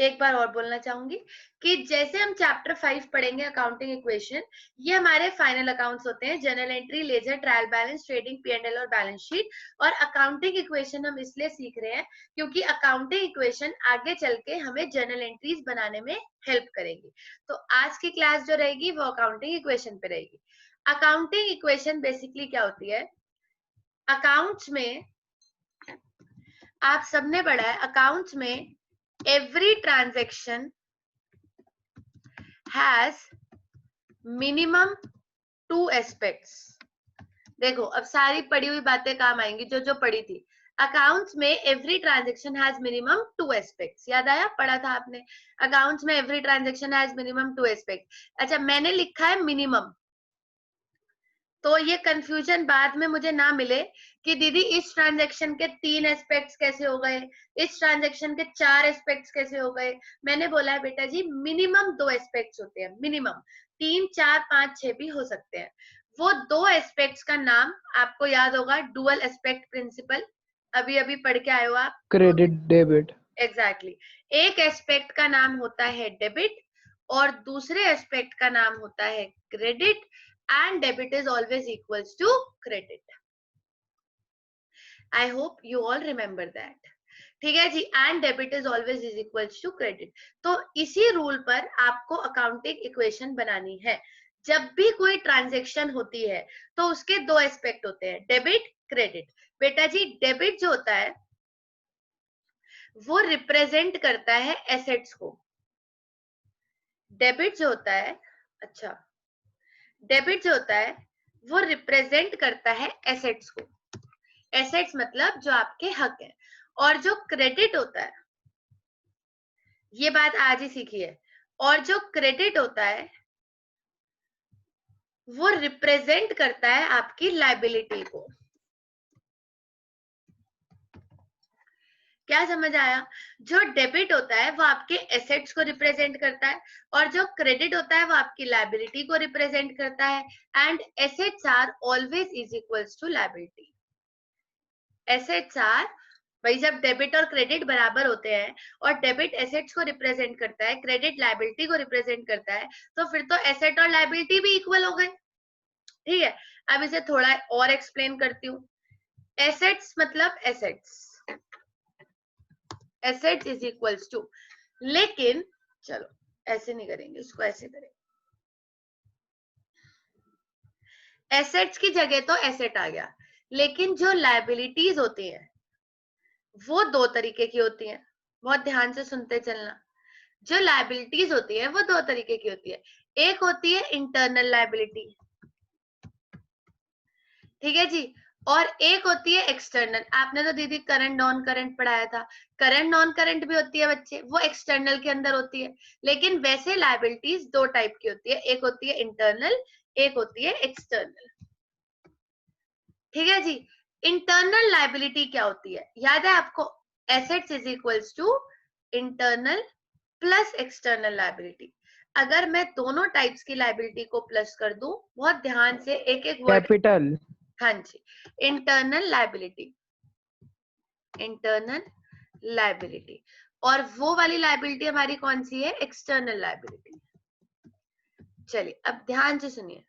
एक बार और बोलना चाहूंगी कि जैसे हम चैप्टर 5 पढ़ेंगे अकाउंटिंग इक्वेशन, ये हमारे फाइनल अकाउंट्स होते हैं, journal entry, ledger, trial balance, trading, P&L और बैलेंस शीट। और अकाउंटिंग इक्वेशन हम इसलिए सीख रहे हैं क्योंकि अकाउंटिंग इक्वेशन आगे चल के हमें जर्नल एंट्रीज बनाने में हेल्प करेंगी। तो आज की क्लास जो रहेगी वो अकाउंटिंग इक्वेशन पे रहेगी। अकाउंटिंग इक्वेशन बेसिकली क्या होती है? अकाउंट्स में आप सबने पढ़ा है, अकाउंट्स में every transaction has minimum 2 aspects। देखो अब सारी पढ़ी हुई बातें काम आएंगी जो जो पढ़ी थी। अकाउंट्स में every transaction has minimum 2 aspects. याद आया? पढ़ा था आपने। अकाउंट्स में every transaction has minimum 2 aspect. अच्छा, मैंने लिखा है मिनिमम, तो ये कंफ्यूजन बाद में मुझे ना मिले कि दीदी इस ट्रांजैक्शन के 3 एस्पेक्ट्स कैसे हो गए, इस ट्रांजैक्शन के 4 एस्पेक्ट्स कैसे हो गए। मैंने बोला है बेटा जी मिनिमम 2 एस्पेक्ट्स होते हैं, मिनिमम 3, 4, 5, 6 भी हो सकते हैं। वो 2 एस्पेक्ट्स का नाम आपको याद होगा, डुअल एस्पेक्ट प्रिंसिपल, अभी अभी पढ़ के आए हो आप, क्रेडिट डेबिट। एग्जैक्टली। एक एस्पेक्ट का नाम होता है डेबिट और दूसरे एस्पेक्ट का नाम होता है credit, and debit is always equals to credit. I hope you all remember that. ठीक है जी, and debit is always is equals to credit. तो इसी रूल पर आपको अकाउंटिंग इक्वेशन बनानी है। जब भी कोई ट्रांजेक्शन होती है तो उसके 2 एस्पेक्ट होते हैं, डेबिट, क्रेडिट। बेटा जी डेबिट जो होता है वो रिप्रेजेंट करता है एसेट्स को। डेबिट जो होता है, अच्छा, डेबिट जो होता है वो रिप्रेजेंट करता है एसेट्स को। एसेट्स मतलब जो आपके हक है। और जो क्रेडिट होता है, ये बात आज ही सीखी है, और जो क्रेडिट होता है वो रिप्रेजेंट करता है आपकी लायबिलिटी को। क्या समझ आया? जो डेबिट होता है वो आपके एसेट्स को रिप्रेजेंट करता है और जो क्रेडिट होता है वो आपकी लायबिलिटी को रिप्रेजेंट करता है। And assets are always is equals to liability. Assets are, भाई जब डेबिट और क्रेडिट बराबर होते हैं और डेबिट एसेट्स को रिप्रेजेंट करता है, क्रेडिट लायबिलिटी को रिप्रेजेंट करता है, तो फिर तो एसेट और लायबिलिटी भी इक्वल हो गए। ठीक है, अब इसे थोड़ा और एक्सप्लेन करती हूँ। एसेट्स मतलब assets, assets is equals to, लेकिन चलो ऐसे नहीं करेंगे, इसको ऐसे करेंगे। एसेट्स की जगह तो एसेट आ गया, लेकिन जो लायबिलिटीज होती है वो 2 तरीके की होती हैं। बहुत ध्यान से सुनते चलना। जो लायबिलिटीज होती है वो 2 तरीके की होती है। एक होती है इंटरनल लायबिलिटी, ठीक है जी, और एक होती है एक्सटर्नल। आपने तो दीदी करंट नॉन करंट पढ़ाया था, करंट नॉन करंट भी होती है बच्चे, वो एक्सटर्नल के अंदर होती है। लेकिन वैसे लायबिलिटीज 2 टाइप की होती है, एक होती है इंटरनल, एक होती है एक्सटर्नल। ठीक है जी, इंटरनल लायबिलिटी क्या होती है? याद है आपको? Assets is equals to internal plus external liability. अगर मैं दोनों टाइप्स की लायबिलिटी को प्लस कर दूं, बहुत ध्यान से एक एक वर्ड। कैपिटल। हाँ जी, इंटरनल लायबिलिटी, इंटरनल लायबिलिटी। और वो वाली लायबिलिटी हमारी कौन सी है? External liability. चलिए अब ध्यान से सुनिए,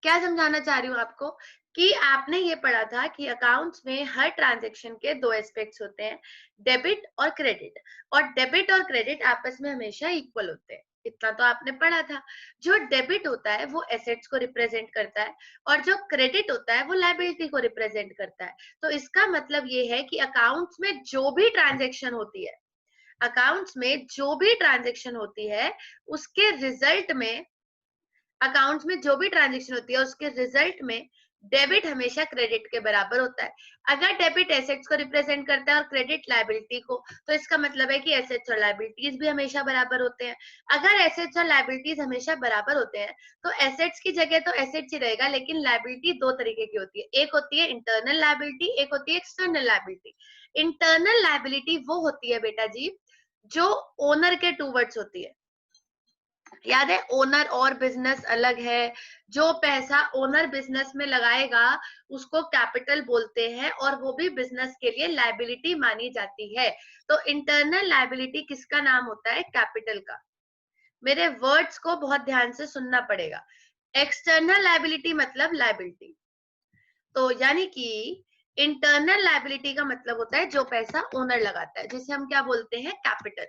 क्या समझाना चाह रही हूँ आपको कि आपने ये पढ़ा था कि अकाउंट्स में हर ट्रांजैक्शन के 2 एस्पेक्ट्स होते हैं, डेबिट और क्रेडिट। और डेबिट और क्रेडिट आपस में हमेशा इक्वल होते हैं, इतना तो आपने पढ़ा था। जो डेबिट होता है वो एसेट्स को रिप्रेजेंट करता है और जो क्रेडिट होता है वो लायबिलिटी को रिप्रेजेंट करता है। तो इसका मतलब ये है कि अकाउंट्स में जो भी ट्रांजेक्शन होती है, अकाउंट्स में जो भी ट्रांजेक्शन होती है उसके रिजल्ट में, अकाउंट्स में जो भी ट्रांजेक्शन होती है उसके रिजल्ट में डेबिट हमेशा क्रेडिट के बराबर होता है। अगर डेबिट एसेट्स को रिप्रेजेंट करता है और क्रेडिट लायबिलिटी को, तो इसका मतलब है कि एसेट्स और लायबिलिटीज भी हमेशा बराबर होते हैं। अगर एसेट्स और लायबिलिटीज हमेशा बराबर होते हैं तो एसेट्स की जगह तो एसेट्स ही रहेगा, लेकिन लायबिलिटी 2 तरीके की होती है, एक होती है इंटरनल लायबिलिटी, एक होती है एक्सटर्नल लायबिलिटी। इंटरनल लायबिलिटी वो होती है बेटा जी जो ओनर के टूवर्ड्स होती है, याद है, ओनर और बिजनेस अलग है। जो पैसा ओनर बिजनेस में लगाएगा उसको कैपिटल बोलते हैं, और वो भी बिजनेस के लिए लायबिलिटी मानी जाती है। तो इंटरनल लायबिलिटी किसका नाम होता है? कैपिटल का। मेरे वर्ड्स को बहुत ध्यान से सुनना पड़ेगा। एक्सटर्नल लायबिलिटी मतलब लायबिलिटी, तो यानी कि इंटरनल लायबिलिटी का मतलब होता है जो पैसा ओनर लगाता है, जिसे हम क्या बोलते हैं? कैपिटल।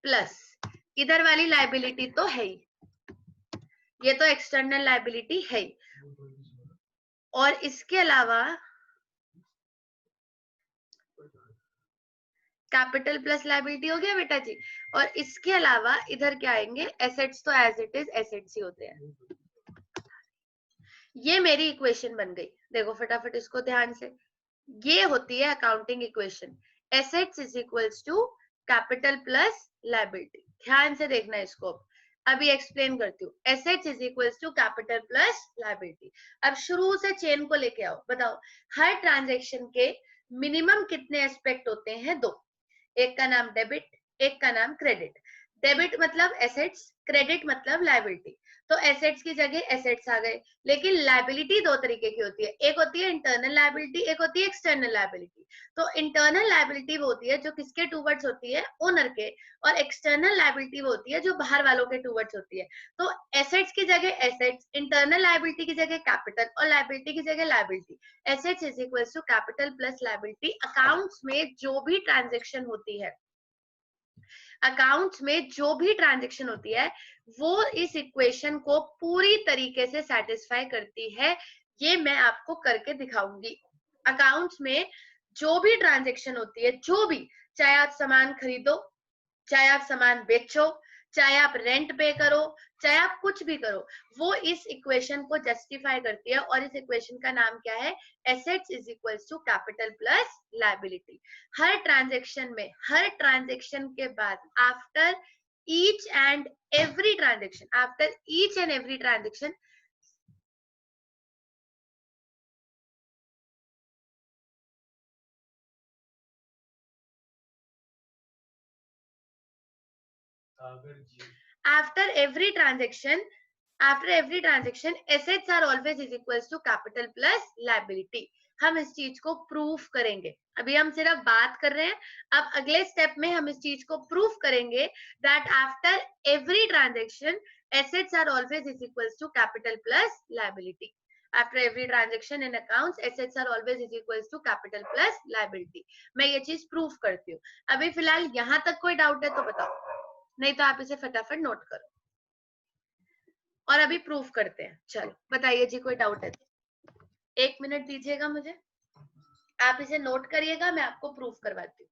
प्लस इधर वाली लायबिलिटी तो है ही, ये तो एक्सटर्नल लायबिलिटी है ही, और इसके अलावा कैपिटल प्लस लायबिलिटी हो गया बेटा जी। और इसके अलावा इधर क्या आएंगे? एसेट्स तो एज इट इज एसेट्स ही होते हैं। ये मेरी इक्वेशन बन गई, देखो फटाफट इसको ध्यान से। ये होती है accounting equation, assets is equals to capital plus liability. ध्यान से देखना इसको, अभी एक्सप्लेन करती हूँ। Assets is equals to capital plus liability. अब शुरू से चेन को लेके आओ, बताओ हर ट्रांजेक्शन के मिनिमम कितने एस्पेक्ट होते हैं? दो। एक का नाम डेबिट, एक का नाम क्रेडिट। डेबिट मतलब एसेट्स, क्रेडिट मतलब लायबिलिटी। तो एसेट्स की जगह एसेट्स आ गए, लेकिन लायबिलिटी दो तरीके की होती है, एक होती है इंटरनल लायबिलिटी, एक होती है एक्सटर्नल लायबिलिटी। तो इंटरनल लायबिलिटी वो होती है जो किसके टूवर्ड्स होती है? ओनर के। और एक्सटर्नल लायबिलिटी वो होती है जो बाहर वालों के टूवर्ड्स होती है। तो एसेट्स की जगह एसेट्स, इंटरनल लायबिलिटी की जगह कैपिटल, और लायबिलिटी की जगह liability. Assets is equal to capital plus liability. Accounts में जो भी ट्रांजेक्शन होती है, अकाउंट्स में जो भी ट्रांजेक्शन होती है, वो इस इक्वेशन को पूरी तरीके से सेटिस्फाई करती है। ये मैं आपको करके दिखाऊंगी। अकाउंट्स में जो भी ट्रांजेक्शन होती है, जो भी, चाहे आप सामान खरीदो, चाहे आप सामान बेचो, चाहे आप रेंट पे करो, चाहे आप कुछ भी करो, वो इस इक्वेशन को जस्टिफाई करती है। और इस इक्वेशन का नाम क्या है? Assets is equals to capital plus liability. हर ट्रांजेक्शन में, हर ट्रांजेक्शन के बाद, after each and every transaction, after each and every transaction, after every transaction, after every transaction, assets are always is equals to capital plus liability. हम इस चीज को proof करेंगे, अभी हम सिर्फ बात कर रहे हैं। अब अगले स्टेप में हम इस चीज को प्रूफ करेंगे that after every transaction assets are always is equals to capital plus liability. After every transaction in accounts, assets are always is equals to capital plus liability. मैं ये चीज प्रूफ करती हूँ। अभी फिलहाल यहाँ तक कोई डाउट है तो बताओ, नहीं तो आप इसे फटाफट नोट करो, और अभी प्रूफ करते हैं। चलो बताइए जी, कोई डाउट है तो 1 मिनट दीजिएगा मुझे, आप इसे नोट करिएगा, मैं आपको प्रूफ करवाती हूँ।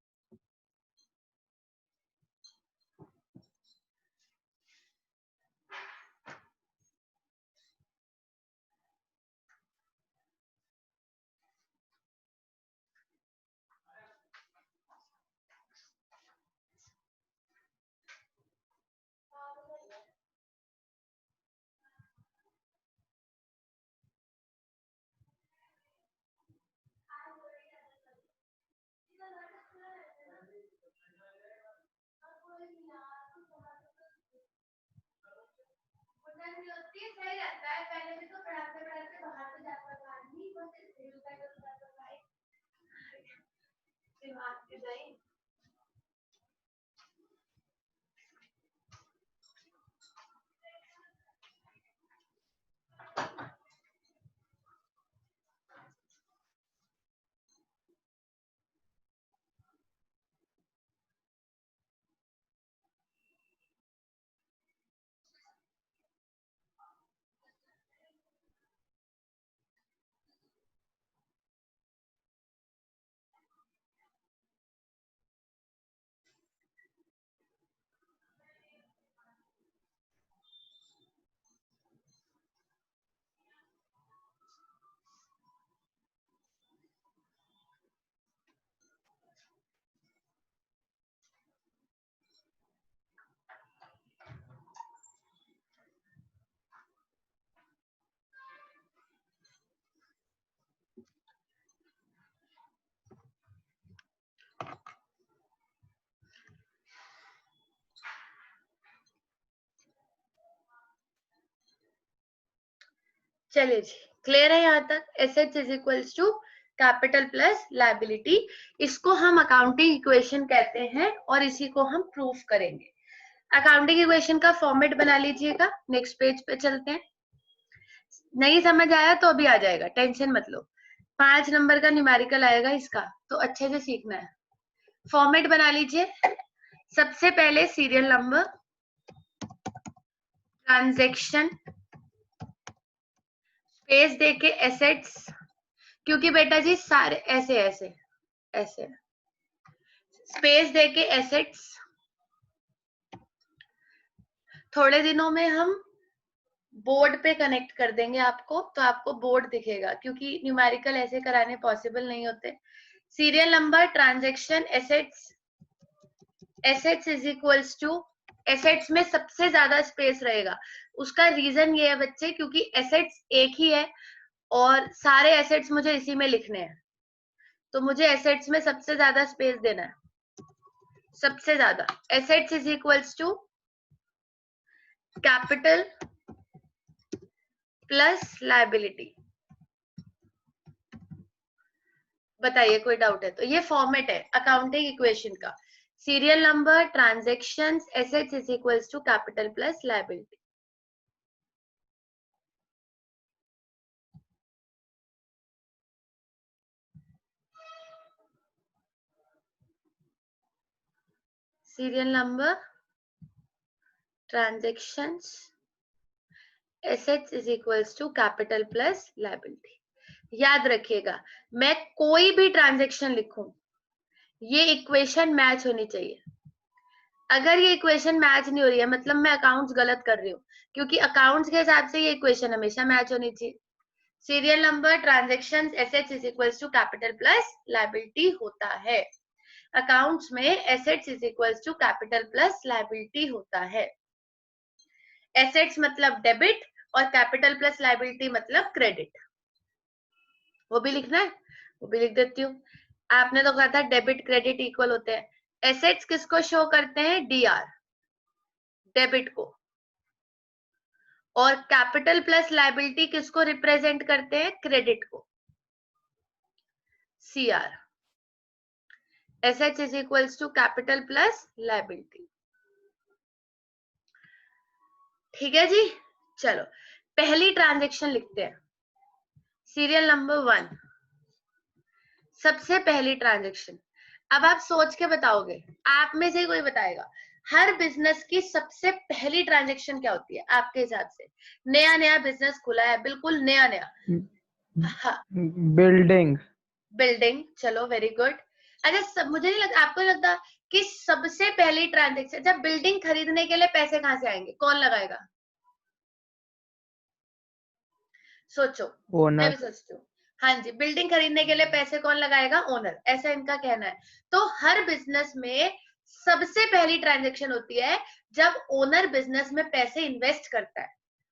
सही रहता है, पहले भी तो पढ़ाते पढ़ाते बाहर से जाता था आदमी, दिमाग की दही। चलिए जी, क्लियर है यहाँ तक? Assets is equals to capital plus liability, इसको हम अकाउंटिंग इक्वेशन कहते हैं और इसी को हम प्रूफ करेंगे। अकाउंटिंग इक्वेशन का फॉर्मेट बना लीजिएगा। नेक्स्ट पेज पे चलते हैं। नहीं समझ आया तो अभी आ जाएगा, टेंशन मत लो। 5 नंबर का न्यूमेरिकल आएगा इसका, तो अच्छे से सीखना है। फॉर्मेट बना लीजिए। सबसे पहले सीरियल नंबर, ट्रांजैक्शन, स्पेस देके एसेट्स, क्योंकि बेटा जी सारे ऐसे ऐसे ऐसे, स्पेस देके एसेट्स। थोड़े दिनों में हम बोर्ड पे कनेक्ट कर देंगे आपको, तो आपको बोर्ड दिखेगा, क्योंकि न्यूमेरिकल ऐसे कराने पॉसिबल नहीं होते। Serial number, transaction, assets. Assets is equals to, assets में सबसे ज्यादा स्पेस रहेगा। उसका रीजन ये है बच्चे, क्योंकि एसेट्स एक ही है और सारे एसेट्स मुझे इसी में लिखने हैं, तो मुझे एसेट्स में सबसे ज्यादा स्पेस देना है, सबसे ज्यादा। Assets is equals to capital plus liability. बताइए कोई डाउट है तो? ये फॉर्मेट है अकाउंटिंग इक्वेशन का। Serial number, transactions, assets is equals to capital plus liability. Serial number, transactions, assets is equals to capital plus liability. याद रखिएगा, मैं कोई भी ट्रांजैक्शन लिखूं, ये इक्वेशन मैच होनी चाहिए। अगर ये इक्वेशन मैच नहीं हो रही है, मतलब मैं अकाउंट्स गलत कर रही हूँ, क्योंकि अकाउंट्स के हिसाब से ये इक्वेशन हमेशा मैच होनी चाहिए। Serial number, transaction, assets is equals to capital plus liability होता है। अकाउंट्स में assets is equals to capital plus liability होता है। एसेट्स मतलब डेबिट और कैपिटल प्लस लायबिलिटी मतलब क्रेडिट। वो भी लिखना है, वो भी लिख देती हूँ। आपने तो कहा था डेबिट क्रेडिट इक्वल होते हैं। एसेट्स किसको शो करते हैं? डीआर, डेबिट को। और कैपिटल प्लस लायबिलिटी किसको रिप्रेजेंट करते हैं? क्रेडिट को, CR. Assets is equals to capital plus liability. ठीक है जी, चलो पहली ट्रांजैक्शन लिखते हैं। सीरियल नंबर 1, सबसे पहली ट्रांजैक्शन। अब आप सोच के बताओगे, आप में से कोई बताएगा हर बिजनेस की सबसे पहली ट्रांजैक्शन क्या होती है आपके हिसाब से? नया नया बिजनेस खुला है, बिल्कुल नया नया। हाँ, बिल्डिंग। बिल्डिंग, चलो वेरी गुड। अच्छा, सब मुझे नहीं लगता, आपको लगता कि सबसे पहली ट्रांजैक्शन, जब बिल्डिंग खरीदने के लिए पैसे कहाँ से आएंगे, कौन लगाएगा? सोचो, मैं भी ओनर। सोचती हूँ। हाँ जी, बिल्डिंग खरीदने के लिए पैसे कौन लगाएगा? ओनर, ऐसा इनका कहना है। तो हर बिजनेस में सबसे पहली ट्रांजैक्शन होती है जब ओनर बिजनेस में पैसे इन्वेस्ट करता है,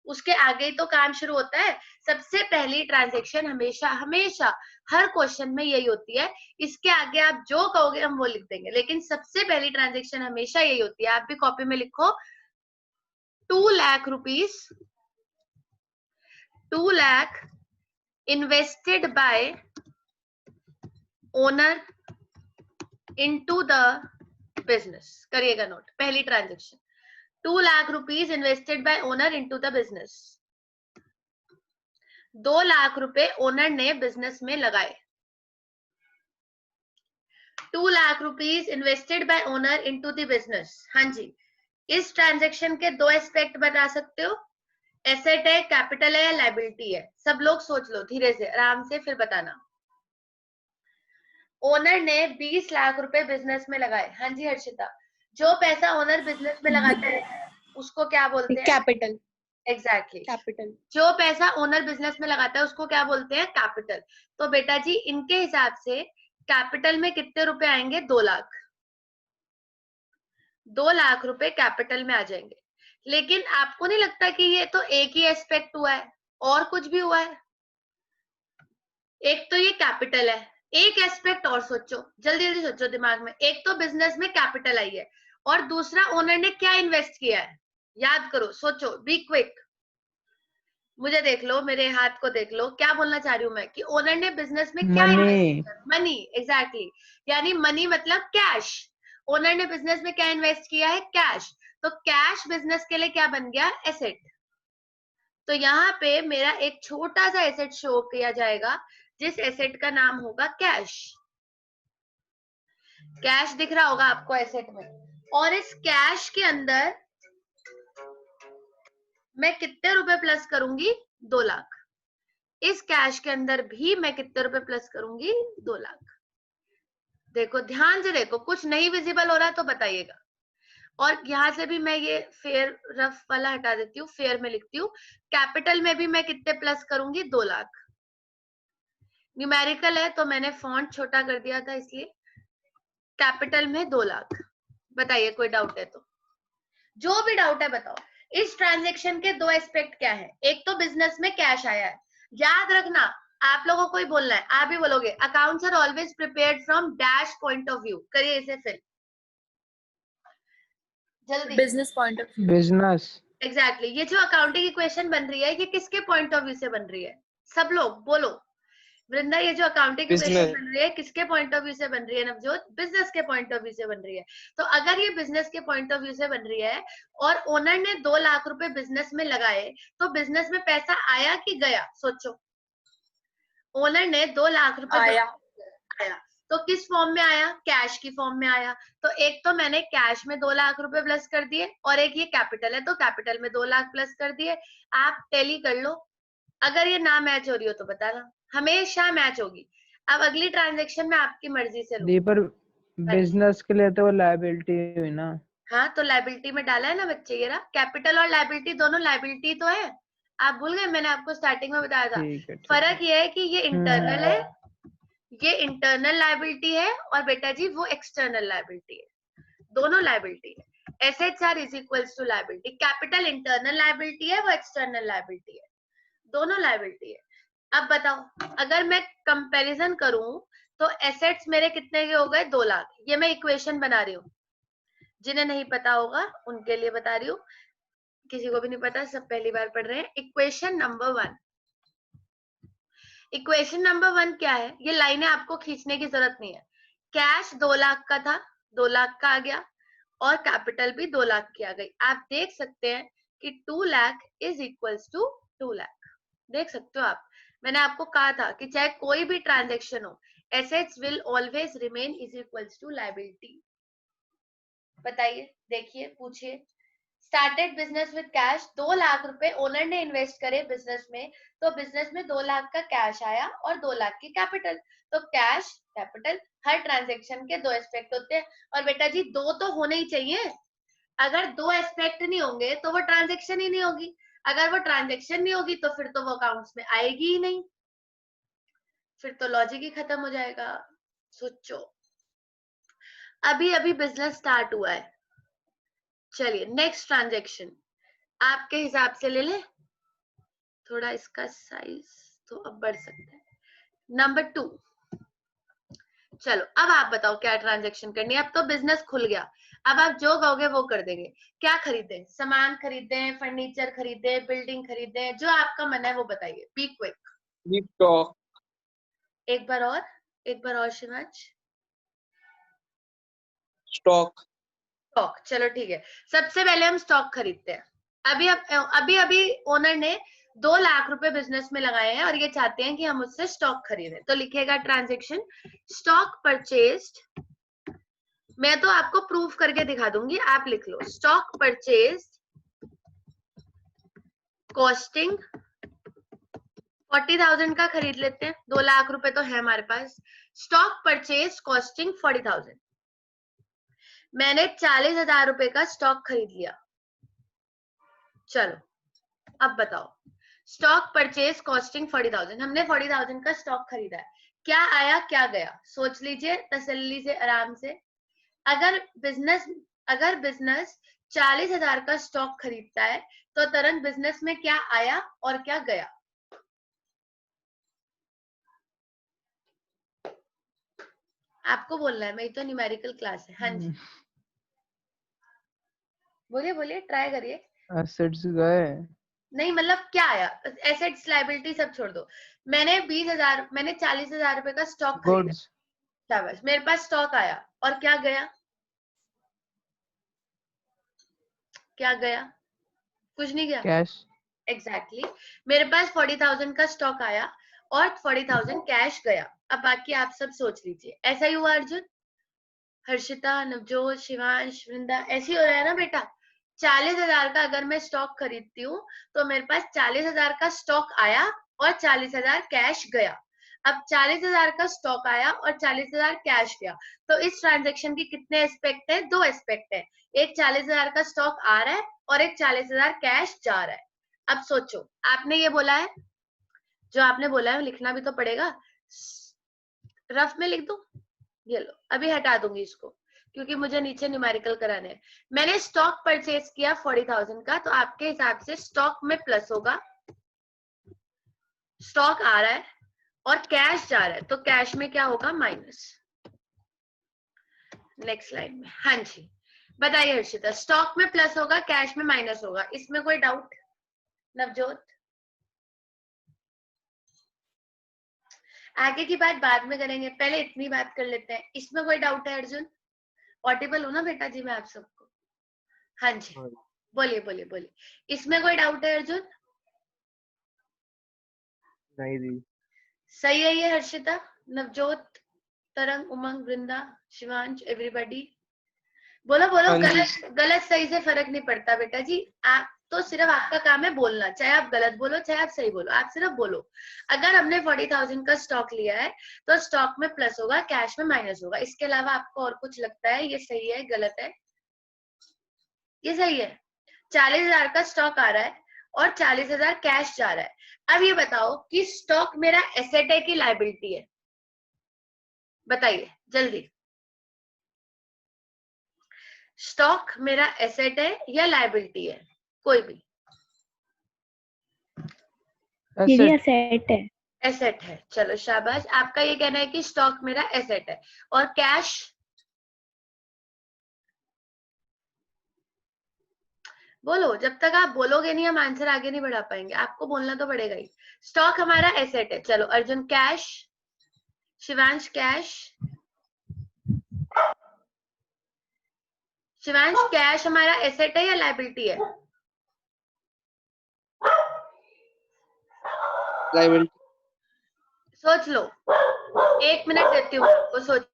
उसके आगे ही तो काम शुरू होता है। सबसे पहली ट्रांजैक्शन हमेशा हमेशा हर क्वेश्चन में यही होती है। इसके आगे आप जो कहोगे हम वो लिख देंगे, लेकिन सबसे पहली ट्रांजैक्शन हमेशा यही होती है। आप भी कॉपी में लिखो, 2 lakh rupees, 2 lakh invested by owner into the business। करिएगा नोट, पहली transaction 2 lakh rupees invested bye owner into the business. 2 lakh रुपए ओनर ने बिजनेस में लगाए। 2 lakh rupees invested bye owner into the business. हाँ जी, इस ट्रांजैक्शन के दो एस्पेक्ट बता सकते हो, एसेट है, कैपिटल है या लायबिलिटी है। सब लोग सोच लो धीरे से, आराम से, फिर बताना। ओनर ने 20 लाख रुपए बिजनेस में लगाए। हाँ जी हर्षिता, जो पैसा ओनर बिजनेस में लगाता है उसको क्या बोलते हैं? कैपिटल। Exactly, capital. जो पैसा ओनर बिजनेस में लगाता है उसको क्या बोलते हैं? कैपिटल। तो बेटा जी इनके हिसाब से कैपिटल में कितने रुपए आएंगे? 2 लाख। 2 लाख रुपए कैपिटल में आ जाएंगे। लेकिन आपको नहीं लगता कि ये तो एक ही एस्पेक्ट हुआ है, और कुछ भी हुआ है? एक तो ये कैपिटल है, एक एस्पेक्ट और सोचो, जल्दी जल्दी सोचो दिमाग में। एक तो बिजनेस में कैपिटल आई है, और दूसरा ओनर ने क्या इन्वेस्ट किया है? याद करो, सोचो, बी क्विक। मुझे देख लो, मेरे हाथ को देख लो, क्या बोलना चाह रही हूँ मैं कि ओनर ने बिजनेस में क्या मनी। इन्वेस्ट किया, मनी, एग्जैक्टली, यानी मनी मतलब कैश। ओनर ने बिजनेस में क्या इन्वेस्ट किया है, कैश। तो कैश बिजनेस के लिए क्या बन गया, एसेट। तो यहाँ पे मेरा एक छोटा सा एसेट शो किया जाएगा, जिस एसेट का नाम होगा कैश। कैश दिख रहा होगा आपको एसेट में, और इस कैश के अंदर मैं कितने रुपए प्लस करूंगी, 2 लाख। इस कैश के अंदर भी मैं कितने रुपए प्लस करूंगी, 2 लाख। देखो ध्यान से देखो, कुछ नहीं विजिबल हो रहा है तो बताइएगा। और यहां से भी मैं ये फेयर रफ वाला हटा देती हूँ, फेयर में लिखती हूँ। कैपिटल में भी मैं कितने प्लस करूंगी, 2 लाख। न्यूमेरिकल है तो मैंने फॉन्ट छोटा कर दिया था, इसलिए कैपिटल में 2 लाख। बताइए कोई डाउट है तो, जो भी डाउट है बताओ। इस ट्रांजेक्शन के 2 एस्पेक्ट क्या है, एक तो बिजनेस में कैश आया है, याद रखना, आप लोगों को ही बोलना है, आप ही बोलोगे accounts are always prepared from dash point of view. करिए इसे फिर जल्दी, business point of business. Exactly ये जो अकाउंटिंग इक्वेशन बन रही है, ये किसके पॉइंट ऑफ व्यू से बन रही है, सब लोग बोलो। वृंदा, ये जो अकाउंटिंग इक्वेशन बन रही है किसके पॉइंट ऑफ व्यू से बन रही है, नवजोत, बिजनेस के पॉइंट ऑफ व्यू से बन रही है। तो अगर ये बिजनेस के पॉइंट ऑफ व्यू से बन रही है और ओनर ने 2 लाख रुपए बिजनेस में लगाए, तो बिजनेस में पैसा आया कि गया, सोचो। ओनर ने 2 लाख रुपए आया। आया, तो किस फॉर्म में आया, कैश की फॉर्म में आया। तो एक तो मैंने कैश में 2 लाख रुपए प्लस कर दिए, और एक ये कैपिटल है तो कैपिटल में 2 लाख प्लस कर दिए। आप टैली कर लो, अगर ये ना मैच हो रही हो तो बताना, हमेशा मैच होगी। अब अगली ट्रांजेक्शन में आपकी मर्जी से लूंगी। पर बिजनेस के लिए तो वो लायबिलिटी हुई ना। हाँ तो लाइबिलिटी में डाला है ना बच्चे, ये रहा कैपिटल और लाइबिलिटी, दोनों लाइबिलिटी तो है। आप भूल गए, मैंने आपको स्टार्टिंग में बताया था। ठीक है ठीक है। फर्क ये है कि ये इंटरनल है, ये इंटरनल लाइबिलिटी है, और बेटा जी वो एक्सटर्नल लाइबिलिटी है। दोनों लाइबिलिटी है। Assets are is equals to liability. Capital internal liability है, वो एक्सटर्नल लाइबिलिटी है, दोनों लाइबिलिटी है। अब बताओ, अगर मैं कंपैरिजन करूं तो एसेट्स मेरे कितने के हो गए, 2 लाख। ये मैं इक्वेशन बना रही हूँ, जिन्हें नहीं पता होगा उनके लिए बता रही हूँ, किसी को भी नहीं पता, सब पहली बार पढ़ रहे हैं। इक्वेशन नंबर 1, इक्वेशन नंबर 1 क्या है, ये लाइनें आपको खींचने की जरूरत नहीं है। कैश 2 लाख का था, 2 लाख का आ गया, और कैपिटल भी 2 लाख की आ गई। आप देख सकते हैं कि 2 lakh is equals to 2 lakh. देख सकते हो आप, मैंने आपको कहा था कि चाहे कोई भी ट्रांजेक्शन हो, assets will always remain is equals to liability. बताइए, देखिए, पूछिए। Started business with cash, 2 lakh रुपए ओनर ने इन्वेस्ट करे बिजनेस में, तो बिजनेस में 2 लाख का कैश आया और 2 लाख की कैपिटल। तो कैश कैपिटल, हर ट्रांजेक्शन के 2 एस्पेक्ट होते हैं, और बेटा जी 2 तो होने ही चाहिए। अगर 2 एस्पेक्ट नहीं होंगे तो वो ट्रांजेक्शन ही नहीं होगी, अगर वो ट्रांजेक्शन नहीं होगी तो फिर तो वो अकाउंट्स में आएगी ही नहीं, फिर तो लॉजिक ही खत्म हो जाएगा। सोचो, अभी अभी बिजनेस स्टार्ट हुआ है। चलिए नेक्स्ट ट्रांजेक्शन आपके हिसाब से ले ले, थोड़ा इसका साइज तो अब बढ़ सकता है। नंबर 2, चलो अब आप बताओ क्या ट्रांजेक्शन करनी है। अब तो बिजनेस खुल गया, अब आप जो कहोगे वो कर देंगे। क्या खरीदे, सामान खरीदे, फर्नीचर खरीदे, बिल्डिंग खरीदे, जो आपका मन है वो बताइए, बी क्विक। स्टॉक। एक बार और, एक बार और शिवांश। स्टॉक। स्टॉक, चलो ठीक है, सबसे पहले हम स्टॉक खरीदते हैं। अभी अभी ओनर ने 2 लाख रुपए बिजनेस में लगाए हैं और ये चाहते हैं कि हम उससे स्टॉक खरीदें, तो लिखेगा ट्रांजेक्शन स्टॉक परचेज्ड। मैं तो आपको प्रूफ करके दिखा दूंगी, आप लिख लो स्टॉक परचेज्ड कॉस्टिंग 40,000 का खरीद लेते हैं, 2 लाख रुपए तो है हमारे पास। स्टॉक परचेज कॉस्टिंग 40,000, मैंने 40,000 रुपए का स्टॉक खरीद लिया। चलो अब बताओ, स्टॉक परचेज कॉस्टिंग 40,000, हमने 40,000 का स्टॉक खरीदा है, क्या आया क्या गया, सोच लीजिए तसल्ली से, आराम से। अगर बिजनेस 40,000 का स्टॉक खरीदता है तो तुरंत बिजनेस में क्या आया और क्या गया। आपको बोलना है, मेरी तो न्यूमेरिकल क्लास है। हाँ जी बोलिए बोलिए, ट्राई करिए। एसेट्स गए, नहीं मतलब क्या आया, एसेट्स लायबिलिटी सब छोड़ दो, मैंने 20,000 मैंने 40,000 रुपए का स्टॉक खरीदा, गुड्स शाबाश, मेरे पास स्टॉक आया और क्या गया, क्या गया, कुछ नहीं गया, कैश एग्जैक्टली मेरे पास 40,000 का स्टॉक आया और 40,000 कैश गया। अब बाकी आप सब सोच लीजिए, ऐसा ही हुआ अर्जुन, हर्षिता, नवजोत, शिवांश, वृंदा, ऐसे ही हो रहा है ना बेटा। 40,000 का अगर मैं स्टॉक खरीदती हूँ तो मेरे पास 40,000 का स्टॉक आया और 40,000 कैश गया। अब 40,000 का स्टॉक आया और 40,000 कैश गया, तो इस ट्रांजेक्शन की कितने एस्पेक्ट है, 2 एस्पेक्ट है, एक 40,000 का स्टॉक आ रहा है और एक 40,000 कैश जा रहा है। अब सोचो, आपने ये बोला है, जो आपने बोला है लिखना भी तो पड़ेगा, रफ में लिख दो, ये लो, अभी हटा दूंगी इसको क्योंकि मुझे नीचे न्यूमेरिकल कराने हैं। मैंने स्टॉक परचेज किया 40,000 का, तो आपके हिसाब से स्टॉक में प्लस होगा, स्टॉक आ रहा है और कैश जा रहा है, तो कैश में क्या होगा, माइनस। नेक्स्ट लाइन में, हाँ जी बताइए हर्षिता, स्टॉक में प्लस होगा, कैश में माइनस होगा, इसमें कोई डाउट? नवजोत, आगे की बात बाद में करेंगे, पहले इतनी बात कर लेते हैं, इसमें कोई डाउट है अर्जुन? ऑडिबल हो ना बेटा जी मैं आप सबको? हाँ जी बोलिए बोलिए बोलिए, इसमें कोई डाउट है अर्जुन? नहीं दी। सही है ये हर्षिता, नवजोत, तरंग, उमंग, वृंदा, शिवांश, एवरीबॉडी बोलो बोलो, हाँ जी। गलत गलत सही से फर्क नहीं पड़ता बेटा जी, आप तो सिर्फ आपका काम है बोलना, चाहे आप गलत बोलो चाहे आप सही बोलो, आप सिर्फ बोलो। अगर हमने 40,000 का स्टॉक लिया है तो स्टॉक में प्लस होगा, कैश में माइनस होगा, इसके अलावा आपको और कुछ लगता है ये सही है गलत है? ये सही है। 40,000 का स्टॉक आ रहा है और 40,000 कैश जा रहा है। अब ये बताओ कि स्टॉक मेरा एसेट है कि लायबिलिटी है, बताइए जल्दी। स्टॉक मेरा एसेट है या लायबिलिटी है, कोई भी? एसेट है। एसेट है, चलो शाबाश, आपका ये कहना है कि स्टॉक मेरा एसेट है। और कैश? बोलो, जब तक आप बोलोगे नहीं हम आंसर आगे नहीं बढ़ा पाएंगे, आपको बोलना तो पड़ेगा ही। स्टॉक हमारा एसेट है, चलो Arjun cash, Shivansh cash, Shivansh cash हमारा एसेट है या लायबिलिटी है? लायबिलिटी। सोच लो, 1 मिनट देती हूँ आपको सोच।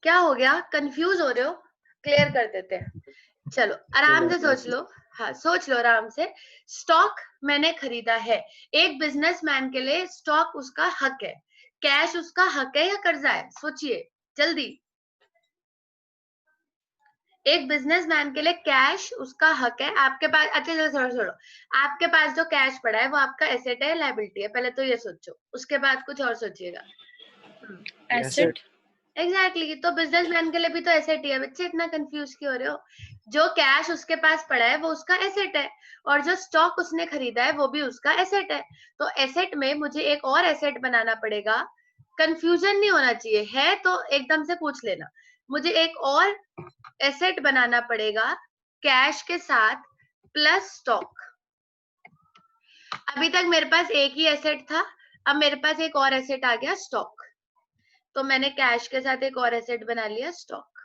क्या हो गया, कंफ्यूज हो रहे हो? क्लियर कर देते हैं, चलो आराम से सोच लो, हाँ सोच लो आराम से। स्टॉक मैंने खरीदा है, एक बिजनेसमैन के लिए स्टॉक उसका हक है, कैश उसका हक है या कर्जा है, सोचिए जल्दी। एक बिजनेसमैन के लिए कैश उसका हक है, आपके पास, अच्छा चलो छोड़ो छोड़ो, आपके पास जो कैश पड़ा है वो आपका एसेट है लायबिलिटी है, पहले तो ये सोचो, उसके बाद कुछ और सोचिएगा। एसेट। एग्जैक्टली, तो बिजनेसमैन के लिए भी तो एसेट ही है बच्चे, इतना कंफ्यूज क्यों हो रहे हो? जो कैश उसके पास पड़ा है वो उसका एसेट है और जो स्टॉक उसने खरीदा है वो भी उसका एसेट है, तो एसेट में मुझे एक और एसेट बनाना पड़ेगा, कंफ्यूजन नहीं होना चाहिए, है तो एकदम से पूछ लेना, मुझे एक और एसेट बनाना पड़ेगा कैश के साथ प्लस स्टॉक। अभी तक मेरे पास एक ही एसेट था, अब मेरे पास एक और एसेट आ गया स्टॉक, तो मैंने कैश के साथ एक और एसेट बना लिया स्टॉक।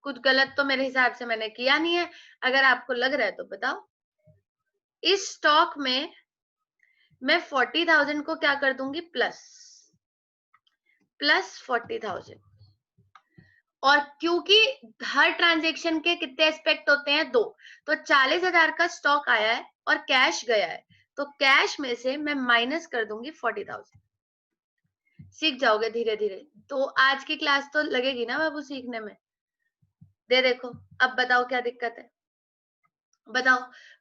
कुछ गलत तो मेरे हिसाब से मैंने किया नहीं है, अगर आपको लग रहा है तो बताओ। इस स्टॉक में मैं 40,000 को क्या कर दूंगी, प्लस 40,000, और क्योंकि हर ट्रांजेक्शन के कितने एस्पेक्ट होते हैं, 2, तो 40,000 का स्टॉक आया है और कैश गया है, तो कैश में से मैं माइनस कर दूंगी 40,000। सीख जाओगे धीरे धीरे। तो आज की क्लास तो लगेगी ना बाबू सीखने में। दे देखो, अब बताओ क्या दिक्कत है। बताओ,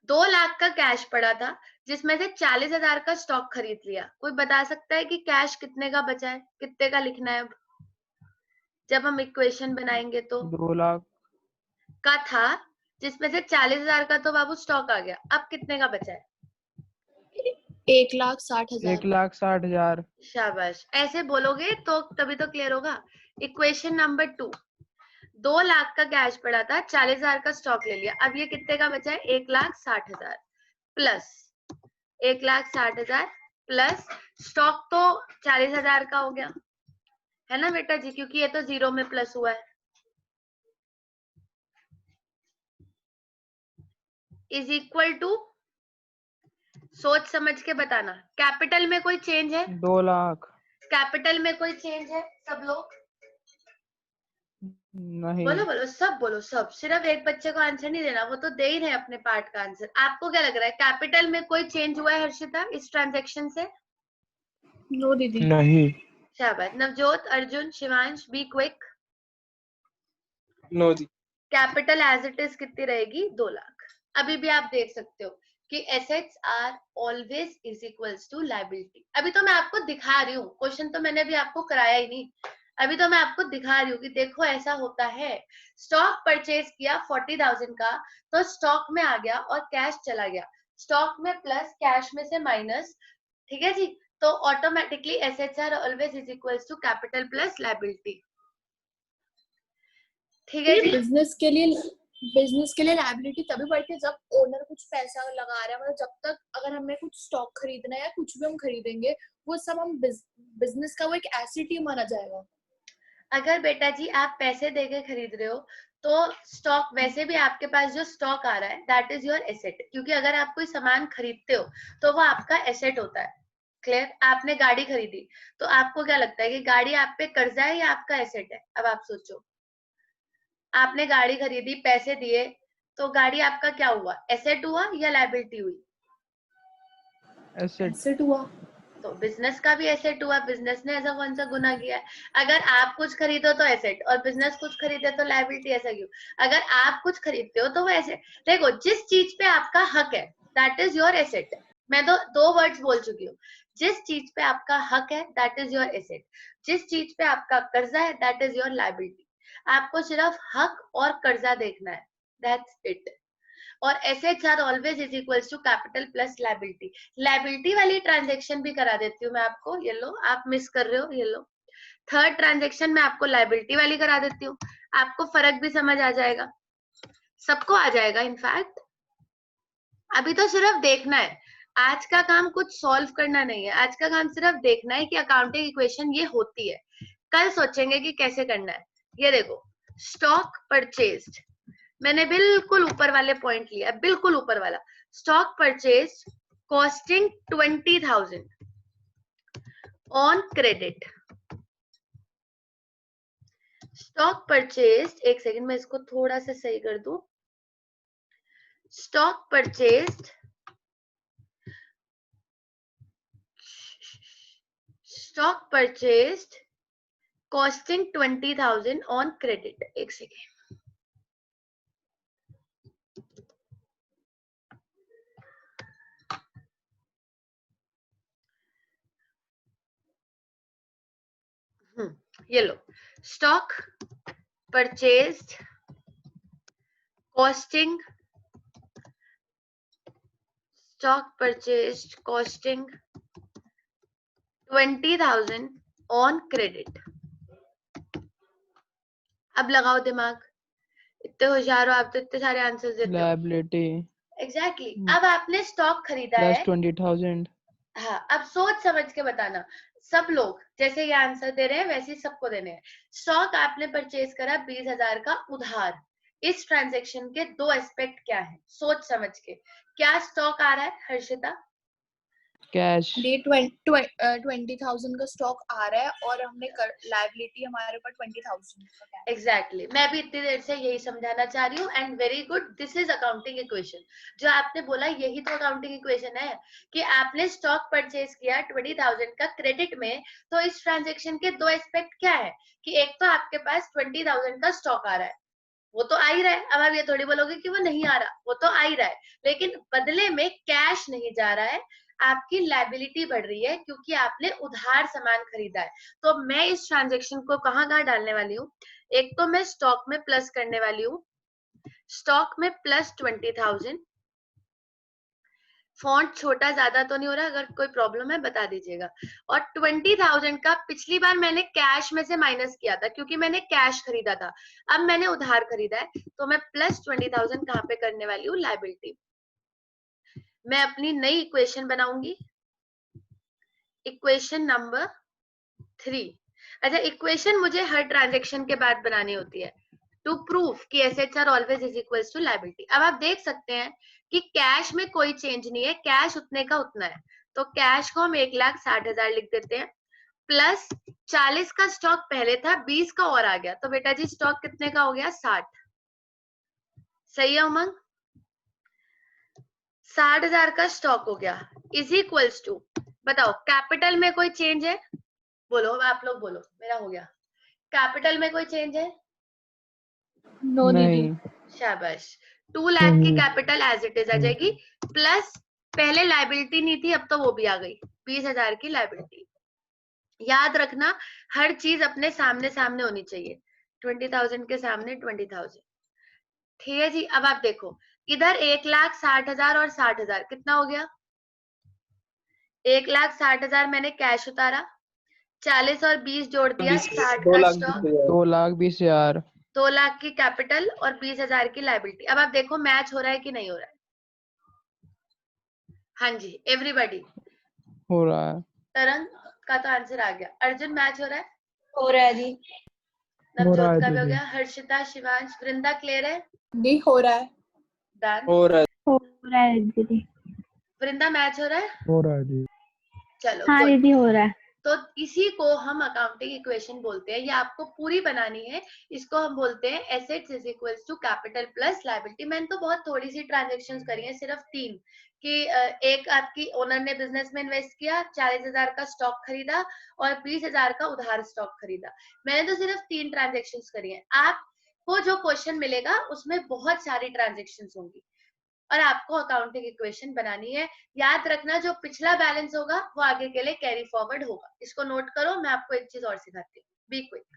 2 लाख का कैश पड़ा था जिसमें से 40,000 का स्टॉक खरीद लिया। कोई बता सकता है कि कैश कितने का बचा है, कितने का लिखना है अब जब हम इक्वेशन बनाएंगे तो। 2 लाख का था जिसमें से 40,000 का तो बाबू स्टॉक आ गया, अब कितने का बचा है? 1,60,000। 1,60,000। शाबाश, ऐसे बोलोगे तो तभी तो क्लियर होगा। इक्वेशन नंबर 2, 2 लाख का कैश पड़ा था, 40,000 का स्टॉक ले लिया, अब ये कितने का बचा है? 1,60,000 प्लस 1,60,000 प्लस स्टॉक तो 40,000 का हो गया है ना बेटा जी, क्योंकि ये तो जीरो में प्लस हुआ है। इज इक्वल टू, सोच समझ के बताना, कैपिटल में कोई चेंज है? 2 लाख कैपिटल में कोई चेंज है? सब लोग नहीं। बोलो बोलो, सब बोलो, सब। सिर्फ एक बच्चे को आंसर नहीं देना, वो तो दे ही रहे अपने पार्ट का आंसर। आपको क्या लग रहा है, कैपिटल में कोई चेंज हुआ है हर्षिता इस ट्रांजैक्शन से? नो दीदी। नहीं। शाबाश। Navjot, Arjun, Shivansh, be quick. No दी। कैपिटल एज इट इज कितनी रहेगी? 2 लाख। अभी भी आप देख सकते हो कि assets are always is equals to liability. अभी तो मैं आपको दिखा रही हूँ, क्वेश्चन तो मैंने अभी आपको कराया ही नहीं, अभी तो मैं आपको दिखा रही हूँ कि देखो ऐसा होता है। स्टॉक परचेज किया 40,000 का, तो स्टॉक में आ गया और कैश चला गया, स्टॉक में प्लस कैश में से माइनस, ठीक है जी। तो automatically assets are always is equals to capital plus liability, ठीक है जी। बिजनेस के लिए लायबिलिटी तभी बढ़ती है जब ओनर कुछ पैसा लगा रहा है। मतलब जब तक अगर हमें कुछ स्टॉक खरीदना है या कुछ भी हम खरीदेंगे, वो सब हम बिजनेस का वो एक एसेट ही माना जाएगा। अगर बेटा जी आप पैसे देके खरीद रहे हो तो स्टॉक, वैसे भी आपके पास जो स्टॉक आ रहा है दैट इज योर एसेट, क्योंकि अगर आप कोई सामान खरीदते हो तो वो आपका एसेट होता है। क्लियर? आपने गाड़ी खरीदी तो आपको क्या लगता है कि गाड़ी आप पे कर्जा है या आपका एसेट है? अब आप सोचो, आपने गाड़ी खरीदी, पैसे दिए, तो गाड़ी आपका क्या हुआ, एसेट हुआ या लायबिलिटी हुई? एसेट हुआ। तो बिजनेस का भी एसेट हुआ, बिजनेस ने ऐसा कौन सा गुनाह किया है? अगर आप कुछ खरीदो तो एसेट और बिजनेस कुछ खरीदे तो लायबिलिटी, ऐसा क्यों? अगर आप कुछ खरीदते हो तो वो एसेट। देखो, जिस चीज पे आपका हक है दैट इज योर एसेट। मैं तो 2 वर्ड्स बोल चुकी हूँ, जिस चीज पे आपका हक है दैट इज योर एसेट, जिस चीज पे आपका कर्जा है दैट इज योर लायबिलिटी। आपको सिर्फ हक और कर्जा देखना है, दैट्स इट। और assets are always is equals to capital plus liability. Liability वाली ट्रांजैक्शन भी करा देती हूँ मैं आपको, ये लो, आप मिस कर रहे हो, ये लो। थर्ड ट्रांजैक्शन में आपको लायबिलिटी वाली करा देती हूँ, आपको फर्क भी समझ आ जाएगा, सबको आ जाएगा इनफैक्ट। अभी तो सिर्फ देखना है, आज का काम कुछ सॉल्व करना नहीं है, आज का काम सिर्फ देखना है कि अकाउंटिंग इक्वेशन ये होती है। कल सोचेंगे कि कैसे करना है। ये देखो, स्टॉक परचेज्ड, मैंने बिल्कुल ऊपर वाले पॉइंट लिया, बिल्कुल ऊपर वाला। Stock purchase costing 20,000 on credit. Stock purchase, एक सेकंड मैं इसको थोड़ा सा सही कर दूं। Stock purchase, stock purchase costing 20,000 on credit. एक सेकेंड, ये लो, stock purchased costing, stock purchased costing 20,000 on credit. अब लगाओ दिमाग, इतने होशियार हो आप तो इतने सारे आंसर्स देते हो। लायबिलिटी एग्जैक्टली अब आपने स्टॉक खरीदा प्लस है। 20,000। हाँ, अब सोच समझ के बताना, सब लोग जैसे ये आंसर दे रहे हैं वैसे ही सबको देने हैं। स्टॉक आपने परचेज करा 20,000 का उधार। इस ट्रांजैक्शन के 2 एस्पेक्ट क्या है, सोच समझ के। क्या स्टॉक आ रहा है हर्षिता? कैश ये 20,000 का स्टॉक आ रहा है और हमने लायबिलिटी हमारे ऊपर 20,000 का cash। एग्जैक्टली मैं भी इतनी देर से यही समझाना चाह रही हूँ and very good, this is accounting equation. जो आपने बोला यही तो अकाउंटिंग इक्वेशन है कि आपने स्टॉक परचेज किया 20,000 का क्रेडिट में, तो इस ट्रांजेक्शन के दो एस्पेक्ट क्या है कि एक तो आपके पास 20,000 का स्टॉक आ रहा है, वो तो आ ही रहा है। अब आप ये थोड़ी बोलोगे कि वो नहीं आ रहा, वो तो आ ही रहा है, लेकिन बदले में कैश नहीं जा रहा है, आपकी लायबिलिटी बढ़ रही है क्योंकि आपने उधार सामान खरीदा है। तो मैं इस ट्रांजेक्शन को कहाँ डालने वाली हूँ, एक तो मैं स्टॉक में प्लस करने वाली हूँ, स्टॉक में प्लस 20,000। फॉन्ट छोटा ज्यादा तो नहीं हो रहा, अगर कोई प्रॉब्लम है बता दीजिएगा। और 20,000 का पिछली बार मैंने कैश में से माइनस किया था क्योंकि मैंने कैश खरीदा था, अब मैंने उधार खरीदा है, तो मैं प्लस 20,000 कहाँ पे करने वाली हूँ, लायबिलिटी। मैं अपनी नई इक्वेशन बनाऊंगी, इक्वेशन नंबर 3। अच्छा, इक्वेशन मुझे हर ट्रांजेक्शन के बाद बनानी होती है टू प्रूव कि assets are always is equals to liability. अब आप देख सकते हैं कि कैश में कोई चेंज नहीं है, कैश उतने का उतना है, तो कैश को हम 1,60,000 लिख देते हैं, प्लस 40 का स्टॉक पहले था, 20 का और आ गया, तो बेटा जी स्टॉक कितने का हो गया, 60। सही है उमंग, 60,000 का स्टॉक हो गया, इज इक्वल्स टू, बताओ कैपिटल में कोई चेंज है, बोलो आप लोग बोलो, मेरा हो गया। कैपिटल में कोई चेंज है, नो दीदी। नहीं शाबाश। 2 लाख की कैपिटल एज इट इज आ जाएगी, प्लस पहले लायबिलिटी नहीं थी, अब तो वो भी आ गई, 20,000 की लायबिलिटी। याद रखना हर चीज अपने सामने सामने होनी चाहिए, 20,000 के सामने 20,000। ठीक है जी। अब आप देखो इधर 1,60,000 और 60,000 कितना हो गया, 1,60,000 मैंने कैश उतारा, 40 और 20 जोड़ दिया, 60 2 का लाख स्टॉक, 2,20,000 2 लाख की कैपिटल और 20,000 की लायबिलिटी। अब आप देखो मैच हो रहा है कि नहीं हो रहा है, हाँ जी एवरीबॉडी। हो रहा है। तरंग का तो आंसर आ गया, अर्जुन मैच हो रहा है, हो रहा है जी। हो रहा नवजोत है का भी हो दीदी। गया, हर्षिता, शिवांश, वृंदा क्लियर है, नहीं हो रहा है। डन। हो रहा है। हो रहा है दीदी। वृंदा मैच हो रहा है, हो रहा है दीदी। चलो हाँ गुड। दीदी हो रहा है। तो इसी को हम अकाउंटिंग इक्वेशन बोलते हैं, ये आपको पूरी बनानी है, इसको हम बोलते हैं assets is equals to capital plus liability. मैंने तो बहुत थोड़ी सी ट्रांजेक्शन्स करी हैं, सिर्फ 3, कि एक आपकी ओनर ने बिजनेस में इन्वेस्ट किया, 40,000 का स्टॉक खरीदा और 20,000 का उधार स्टॉक खरीदा। मैंने तो सिर्फ 3 ट्रांजेक्शन्स करी हैं। आपको जो क्वेश्चन मिलेगा उसमें बहुत सारी ट्रांजेक्शन्स होंगी और आपको अकाउंटिंग इक्वेशन बनानी है। याद रखना जो पिछला बैलेंस होगा वो आगे के लिए कैरी फॉरवर्ड होगा, इसको नोट करो। मैं आपको एक चीज और सिखाती हूँ, बी क्विक।